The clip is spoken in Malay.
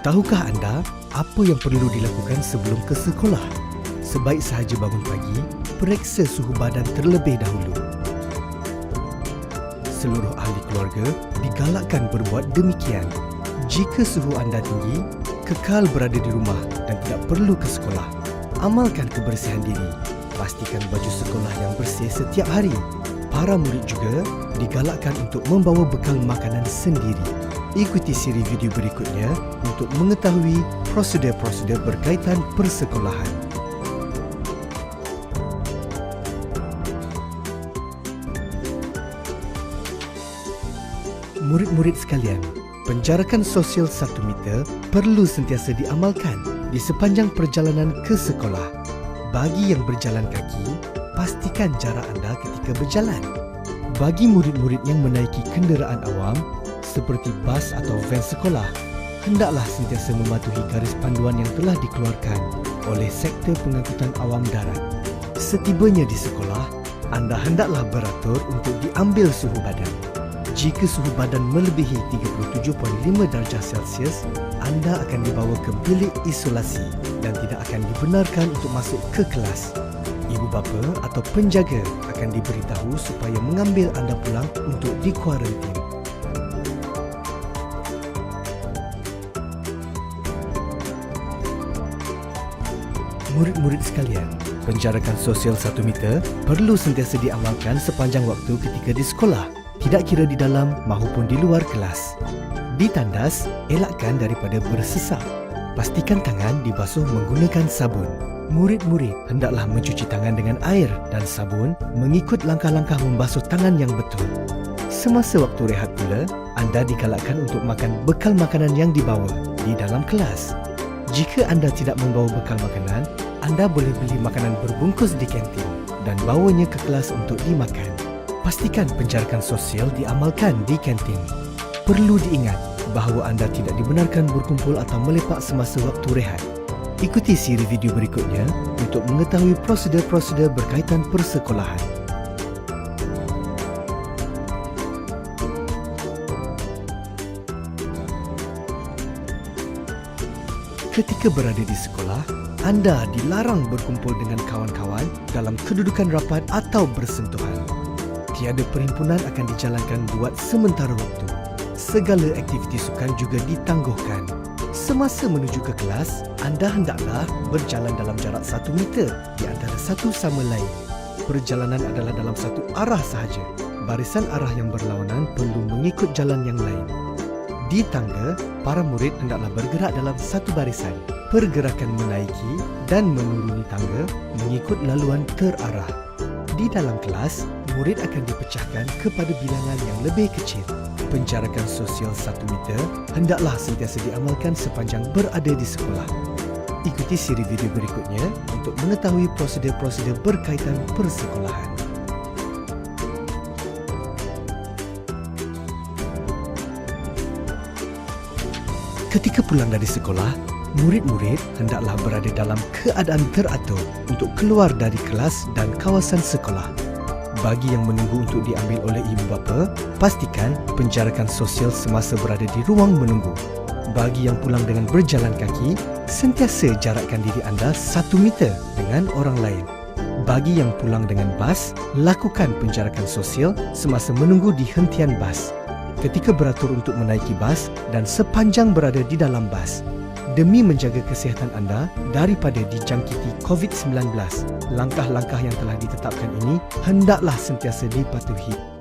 Tahukah anda apa yang perlu dilakukan sebelum ke sekolah? Sebaik sahaja bangun pagi, periksa suhu badan terlebih dahulu. Seluruh ahli keluarga digalakkan berbuat demikian. Jika suhu anda tinggi, kekal berada di rumah dan tidak perlu ke sekolah. Amalkan kebersihan diri. Pastikan baju sekolah yang bersih setiap hari. Para murid juga digalakkan untuk membawa bekal makanan sendiri. Ikuti siri video berikutnya untuk mengetahui prosedur-prosedur berkaitan persekolahan. Murid-murid sekalian, penjarakan sosial 1 meter perlu sentiasa diamalkan di sepanjang perjalanan ke sekolah. Bagi yang berjalan kaki, pastikan jarak anda ketika berjalan. Bagi murid-murid yang menaiki kenderaan awam seperti bas atau van sekolah, hendaklah sentiasa mematuhi garis panduan yang telah dikeluarkan oleh Sektor Pengangkutan Awam Darat. Setibanya di sekolah, anda hendaklah beratur untuk diambil suhu badan. Jika suhu badan melebihi 37.5 darjah Celsius, anda akan dibawa ke bilik isolasi dan tidak akan dibenarkan untuk masuk ke kelas. Ibu bapa atau penjaga akan diberitahu supaya mengambil anda pulang untuk dikuarantin. Murid-murid sekalian, penjarakan sosial 1 meter perlu sentiasa diamalkan sepanjang waktu ketika di sekolah, tidak kira di dalam maupun di luar kelas. Ditandas, elakkan daripada bersesak. Pastikan tangan dibasuh menggunakan sabun. Murid-murid hendaklah mencuci tangan dengan air dan sabun mengikut langkah-langkah membasuh tangan yang betul. Semasa waktu rehat pula, anda digalakkan untuk makan bekal makanan yang dibawa di dalam kelas. Jika anda tidak membawa bekal makanan, anda boleh beli makanan berbungkus di kantin dan bawanya ke kelas untuk dimakan. Pastikan penjarakan sosial diamalkan di kantin. Perlu diingat bahawa anda tidak dibenarkan berkumpul atau melepak semasa waktu rehat. Ikuti siri video berikutnya untuk mengetahui prosedur-prosedur berkaitan persekolahan. Ketika berada di sekolah, anda dilarang berkumpul dengan kawan-kawan dalam kedudukan rapat atau bersentuhan. Tiada perhimpunan akan dijalankan buat sementara waktu. Segala aktiviti sukan juga ditangguhkan. Semasa menuju ke kelas, anda hendaklah berjalan dalam jarak 1 meter di antara satu sama lain. Perjalanan adalah dalam satu arah sahaja. Barisan arah yang berlawanan perlu mengikut jalan yang lain. Di tangga, para murid hendaklah bergerak dalam satu barisan. Pergerakan menaiki dan menuruni tangga mengikut laluan terarah. Di dalam kelas, murid akan dipecahkan kepada bilangan yang lebih kecil. Penjarakan sosial 1 meter hendaklah sentiasa diamalkan sepanjang berada di sekolah. Ikuti siri video berikutnya untuk mengetahui prosedur-prosedur berkaitan persekolahan. Ketika pulang dari sekolah, murid-murid hendaklah berada dalam keadaan teratur untuk keluar dari kelas dan kawasan sekolah. Bagi yang menunggu untuk diambil oleh ibu bapa, pastikan penjarakan sosial semasa berada di ruang menunggu. Bagi yang pulang dengan berjalan kaki, sentiasa jarakkan diri anda 1 meter dengan orang lain. Bagi yang pulang dengan bas, lakukan penjarakan sosial semasa menunggu di hentian bas. Ketika beratur untuk menaiki bas dan sepanjang berada di dalam bas. Demi menjaga kesihatan anda daripada dijangkiti COVID-19, langkah-langkah yang telah ditetapkan ini hendaklah sentiasa dipatuhi.